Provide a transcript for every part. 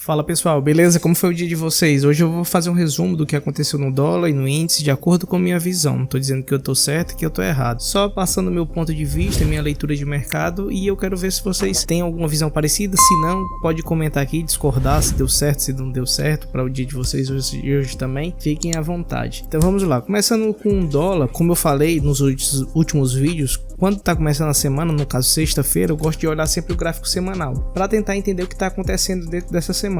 Fala pessoal, beleza? Como foi o dia de vocês? Hoje eu vou fazer um resumo do que aconteceu no dólar e no índice de acordo com a minha visão. Não tô dizendo que eu tô certo e que eu tô errado, só passando meu ponto de vista, minha leitura de mercado, e eu quero ver se vocês têm alguma visão parecida. Se não, pode comentar aqui, discordar se deu certo, se não deu certo para o dia de vocês hoje também. Fiquem à vontade. Então vamos lá, começando com o dólar. Como eu falei nos últimos vídeos, quando tá começando a semana, no caso sexta-feira, eu gosto de olhar sempre o gráfico semanal para tentar entender o que tá acontecendo dentro dessa semana.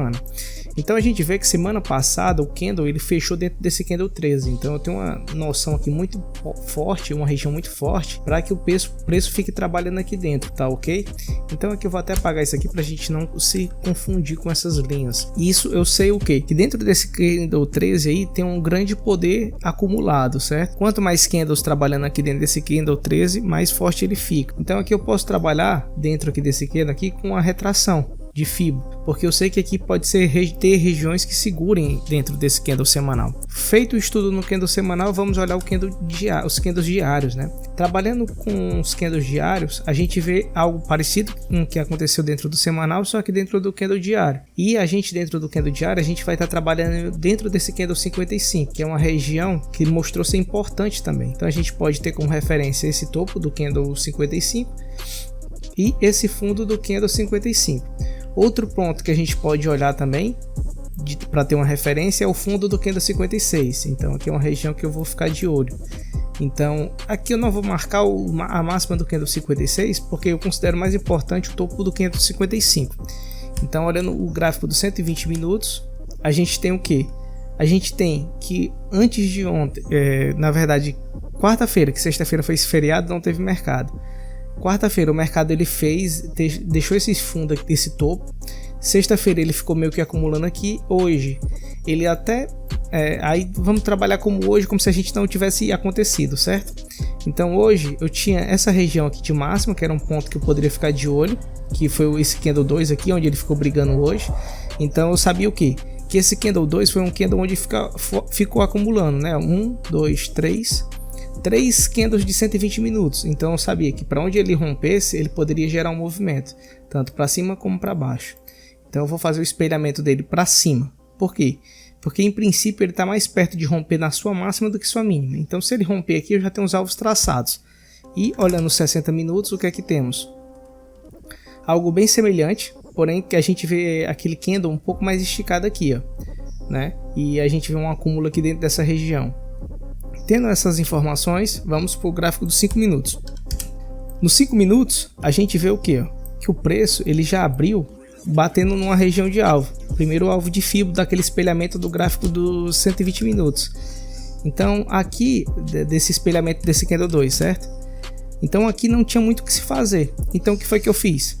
Então a gente vê que semana passada o candle ele fechou dentro desse candle 13, então eu tenho uma noção aqui muito forte, uma região muito forte para que o preço fique trabalhando aqui dentro, tá ok? Então aqui eu vou até apagar isso aqui para a gente não se confundir com essas linhas. Isso eu sei o que? Que dentro desse candle 13 aí tem um grande poder acumulado, certo? Quanto mais candles trabalhando aqui dentro desse candle 13, mais forte ele fica. Então aqui eu posso trabalhar dentro aqui desse candle aqui com a retração de Fibo, porque eu sei que aqui pode ser ter regiões que segurem dentro desse candle semanal. Feito o estudo no candle semanal, vamos olhar os candles diários, né? Trabalhando com os candles diários, a gente vê algo parecido com o que aconteceu dentro do semanal, só que dentro do candle diário. E a gente dentro do candle diário, a gente vai estar trabalhando dentro desse candle 55, que é uma região que mostrou ser importante também. Então a gente pode ter como referência esse topo do candle 55 e esse fundo do candle 55. Outro ponto que a gente pode olhar também para ter uma referência é o fundo do candle 56. Então aqui é uma região que eu vou ficar de olho. Então aqui eu não vou marcar a máxima do candle 56 porque eu considero mais importante o topo do candle 55. Então olhando o gráfico dos 120 minutos, a gente tem o que? A gente tem que antes de ontem, na verdade quarta-feira, que sexta-feira foi esse feriado, não teve mercado. Quarta-feira o mercado ele deixou esse fundo aqui, esse topo. Sexta-feira ele ficou meio que acumulando aqui. Hoje ele até aí vamos trabalhar como hoje, como se a gente não tivesse acontecido, certo? Então hoje eu tinha essa região aqui de máxima, que era um ponto que eu poderia ficar de olho, que foi esse candle 2 aqui, onde ele ficou brigando hoje. Então eu sabia o que? Que esse candle 2 foi um candle onde ficou acumulando, né? 1, 2, 3 candles de 120 minutos. Então eu sabia que para onde ele rompesse, ele poderia gerar um movimento, tanto para cima como para baixo. Então eu vou fazer o espelhamento dele para cima. Por quê? Porque em princípio ele está mais perto de romper na sua máxima do que sua mínima. Então se ele romper aqui, eu já tenho os alvos traçados. E olhando os 60 minutos, o que é que temos? Algo bem semelhante, porém que a gente vê aquele candle um pouco mais esticado aqui, ó, né? E a gente vê um acúmulo aqui dentro dessa região. Tendo essas informações, vamos para o gráfico dos 5 minutos. Nos 5 minutos, a gente vê o que? Que o preço ele já abriu batendo numa região de alvo. Primeiro alvo de Fibo daquele espelhamento do gráfico dos 120 minutos. Então aqui, desse espelhamento desse candle 2, certo? Então aqui não tinha muito o que se fazer. Então o que foi que eu fiz?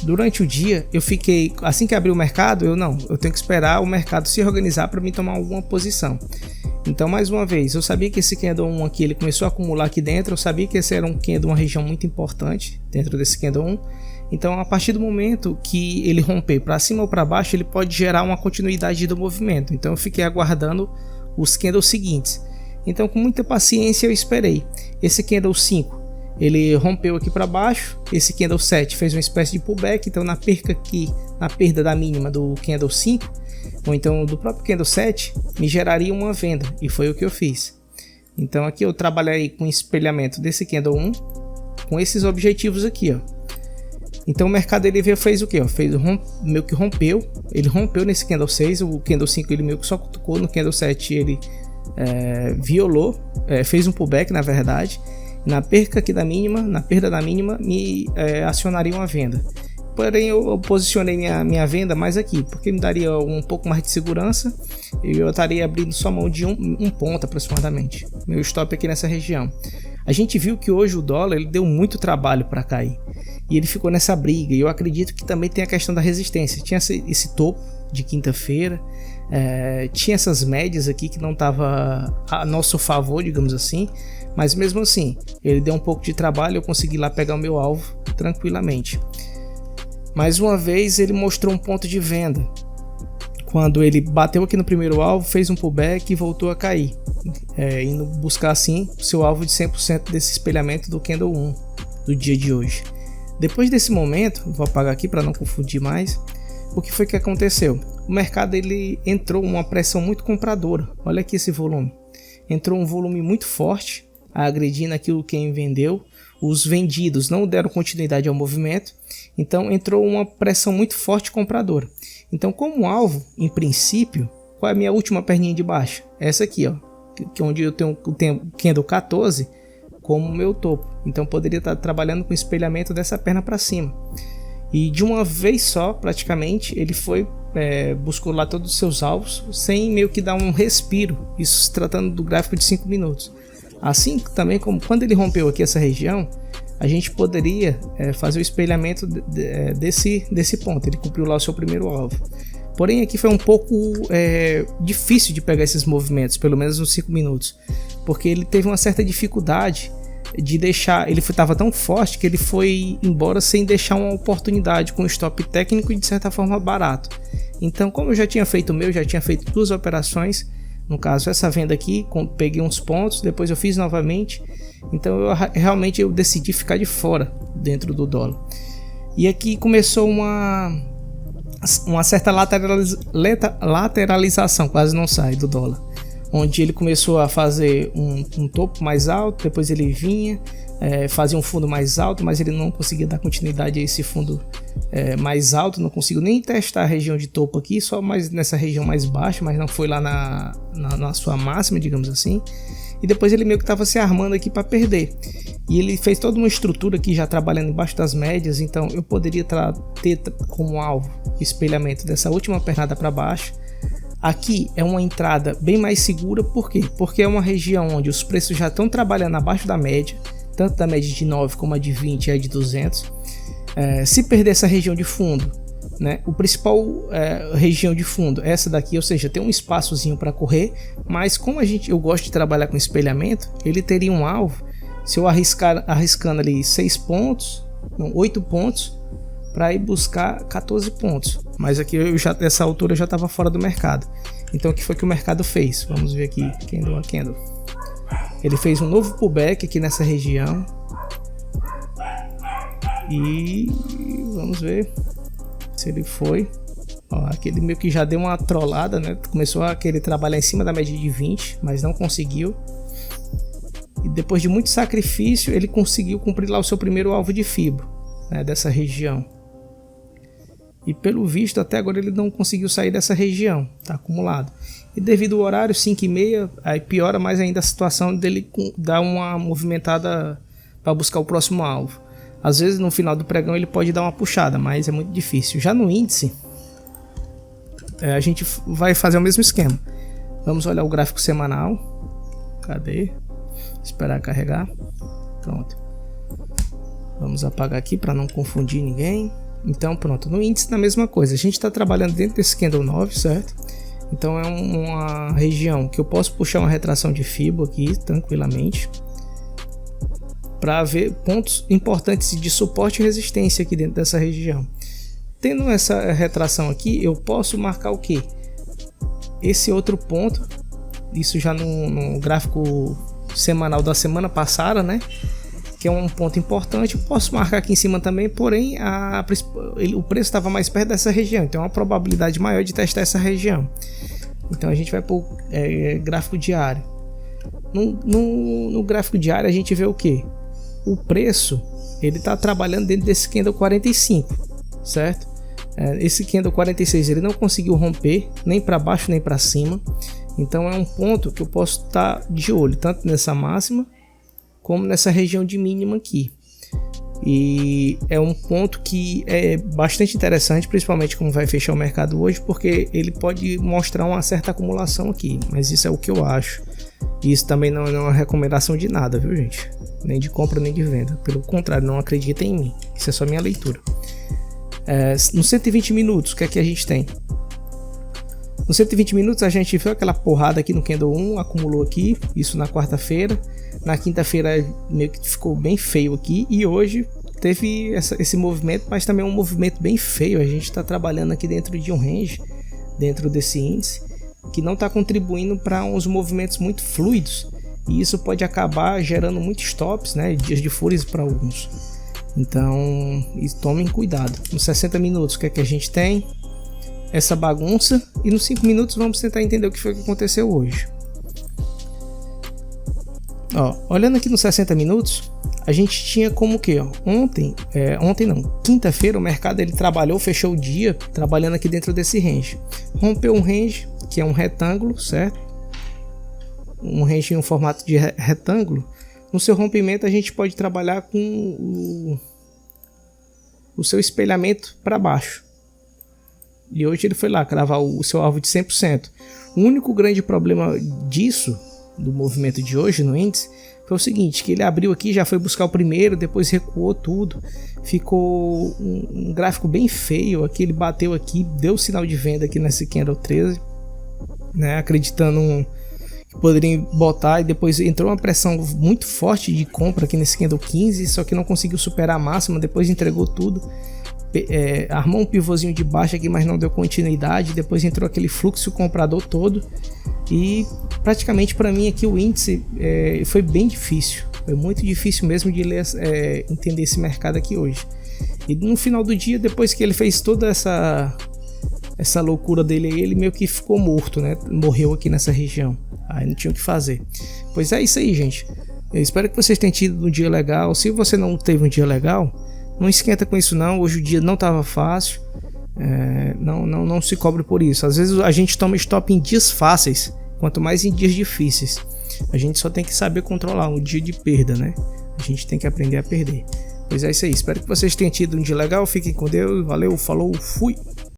Durante o dia eu fiquei, assim que abriu o mercado, eu tenho que esperar o mercado se organizar para mim tomar alguma posição. Então mais uma vez, eu sabia que esse candle 1 aqui ele começou a acumular aqui dentro, eu sabia que esse era um candle, uma região muito importante dentro desse candle 1. Então a partir do momento que ele romper para cima ou para baixo, ele pode gerar uma continuidade do movimento. Então eu fiquei aguardando os candles seguintes. Então com muita paciência eu esperei. Esse candle 5 ele rompeu aqui para baixo, esse candle 7 fez uma espécie de pullback, então na perda da mínima do candle 5, ou então do próprio candle 7, me geraria uma venda, e foi o que eu fiz. Então aqui eu trabalhei com espelhamento desse candle 1, com esses objetivos aqui, ó. Então o mercado ele fez o que? Meio que rompeu, ele rompeu nesse candle 6, o candle 5 ele meio que só cutucou, no candle 7 ele violou, fez um pullback na verdade. Na perda da mínima me acionaria uma venda. Porém eu posicionei minha venda mais aqui, porque me daria um pouco mais de segurança e eu estaria abrindo só mão de um ponto aproximadamente. Meu stop aqui nessa região. A gente viu que hoje o dólar ele deu muito trabalho para cair e ele ficou nessa briga, e eu acredito que também tem a questão da resistência. Tinha esse topo de quinta-feira, tinha essas médias aqui que não estava a nosso favor, digamos assim, mas mesmo assim ele deu um pouco de trabalho, eu consegui lá pegar o meu alvo tranquilamente. Mais uma vez ele mostrou um ponto de venda quando ele bateu aqui no primeiro alvo, fez um pullback e voltou a cair, indo buscar assim o seu alvo de 100% desse espelhamento do candle 1 do dia de hoje. Depois desse momento, vou apagar aqui para não confundir mais, o que foi que aconteceu? O mercado ele entrou uma pressão muito compradora. Olha aqui esse volume. Entrou um volume muito forte, agredindo aquilo quem vendeu. Os vendidos não deram continuidade ao movimento. Então entrou uma pressão muito forte compradora. Então, como alvo, em princípio, qual é a minha última perninha de baixo? Essa aqui, ó, que onde eu tenho o candle 14 como meu topo. Então poderia estar trabalhando com espelhamento dessa perna para cima. E de uma vez só, praticamente, ele foi buscou lá todos os seus alvos sem meio que dar um respiro. Isso se tratando do gráfico de 5 minutos. Assim também como quando ele rompeu aqui essa região, a gente poderia fazer o espelhamento desse ponto. Ele cumpriu lá o seu primeiro alvo. Porém aqui foi um pouco difícil de pegar esses movimentos, pelo menos nos 5 minutos. Porque ele teve uma certa dificuldade de deixar, ele estava tão forte que ele foi embora sem deixar uma oportunidade com stop técnico e de certa forma barato. Então, como eu já tinha feito o meu, já tinha feito 2 operações, no caso essa venda aqui, peguei uns pontos, depois eu fiz novamente, então realmente eu decidi ficar de fora dentro do dólar. E aqui começou uma certa lateralização, quase não sai do dólar, onde ele começou a fazer um topo mais alto, depois ele vinha, fazia um fundo mais alto, mas ele não conseguia dar continuidade a esse fundo mais alto, não conseguiu nem testar a região de topo aqui, só mais nessa região mais baixa, mas não foi lá na sua máxima, digamos assim. E depois ele meio que estava se armando aqui para perder. E ele fez toda uma estrutura aqui já trabalhando embaixo das médias, então eu poderia ter como alvo o espelhamento dessa última pernada para baixo. Aqui é uma entrada bem mais segura, por quê? Porque é uma região onde os preços já estão trabalhando abaixo da média, tanto da média de 9 como a de 20 e a de 200. Se perder essa região de fundo, né, o principal região de fundo, essa daqui, ou seja, tem um espaçozinho para correr, mas como eu gosto de trabalhar com espelhamento, ele teria um alvo, se eu arriscando ali 8 pontos, para ir buscar 14 pontos, mas aqui nessa altura eu já estava fora do mercado. Então o que foi que o mercado fez? Vamos ver aqui, candle a candle. Ele fez um novo pullback aqui nessa região e vamos ver se ele foi. Ó, aqui ele meio que já deu uma trollada, né? Começou a querer trabalhar em cima da média de 20, mas não conseguiu. E depois de muito sacrifício, ele conseguiu cumprir lá o seu primeiro alvo de FIBO, né, dessa região. E pelo visto, até agora ele não conseguiu sair dessa região, tá acumulado. E devido ao horário 5h30, aí piora mais ainda a situação dele dar uma movimentada para buscar o próximo alvo. Às vezes no final do pregão ele pode dar uma puxada, mas é muito difícil. Já no índice, a gente vai fazer o mesmo esquema. Vamos olhar o gráfico semanal. Cadê? Esperar carregar. Pronto. Vamos apagar aqui para não confundir ninguém. Então pronto, no índice da mesma coisa. A gente está trabalhando dentro desse candle 9, certo? Então é uma região que eu posso puxar uma retração de FIBO aqui tranquilamente, para ver pontos importantes de suporte e resistência aqui dentro dessa região. Tendo essa retração aqui, eu posso marcar o que? Esse outro ponto, isso já no gráfico semanal da semana passada, né? Que é um ponto importante. Eu posso marcar aqui em cima também, porém o preço estava mais perto dessa região, então é uma probabilidade maior de testar essa região. Então a gente vai para o gráfico diário. No gráfico diário a gente vê o que? O preço ele está trabalhando dentro desse candle 45, certo? Esse candle 46 ele não conseguiu romper nem para baixo nem para cima, então é um ponto que eu posso estar de olho tanto nessa máxima como nessa região de mínima aqui. E é um ponto que é bastante interessante, principalmente como vai fechar o mercado hoje, porque ele pode mostrar uma certa acumulação aqui, mas isso é o que eu acho. Isso também não é uma recomendação de nada, viu gente? Nem de compra nem de venda, pelo contrário, não acreditem em mim, isso é só minha leitura. Nos 120 minutos, o que é que a gente tem? Nos 120 minutos a gente viu aquela porrada aqui no candle 1, acumulou aqui, isso na quarta-feira. Na quinta-feira meio que ficou bem feio aqui, e hoje teve esse movimento, mas também é um movimento bem feio. A gente está trabalhando aqui dentro de um range, dentro desse índice, que não está contribuindo para uns movimentos muito fluidos, e isso pode acabar gerando muitos stops, né, dias de fúrias para alguns. Então tomem cuidado. Nos 60 minutos o que é que a gente tem? essa bagunça e nos 5 minutos vamos tentar entender o que foi que aconteceu hoje. Ó, olhando aqui nos 60 minutos, a gente tinha como que, ó, quinta-feira o mercado ele trabalhou, fechou o dia trabalhando aqui dentro desse range. Rompeu um range que é um retângulo, certo? Um range em um formato de retângulo. No seu rompimento a gente pode trabalhar com o seu espelhamento para baixo. E hoje ele foi lá cravar o seu alvo de 100%. O único grande problema disso, do movimento de hoje no índice, foi o seguinte, que ele abriu aqui, já foi buscar o primeiro, depois recuou tudo, ficou um gráfico bem feio. Aqui ele bateu aqui, deu sinal de venda aqui nesse candle 13, né, acreditando que poderia botar, e depois entrou uma pressão muito forte de compra aqui nesse candle 15, só que não conseguiu superar a máxima, depois entregou tudo. Armou um pivôzinho de baixo aqui, mas não deu continuidade. Depois entrou aquele fluxo comprador todo e praticamente para mim aqui o índice foi bem difícil, foi muito difícil mesmo de entender esse mercado aqui hoje. E no final do dia, depois que ele fez toda essa loucura dele aí, ele meio que ficou morto, né? Morreu aqui nessa região, aí não tinha o que fazer. Pois é isso aí, gente. Eu espero que vocês tenham tido um dia legal. Se você não teve um dia legal, não esquenta com isso não, hoje o dia não estava fácil, não se cobre por isso. Às vezes a gente toma stop em dias fáceis, quanto mais em dias difíceis. A gente só tem que saber controlar um dia de perda, né? A gente tem que aprender a perder. Pois é isso aí, espero que vocês tenham tido um dia legal, fiquem com Deus, valeu, falou, fui!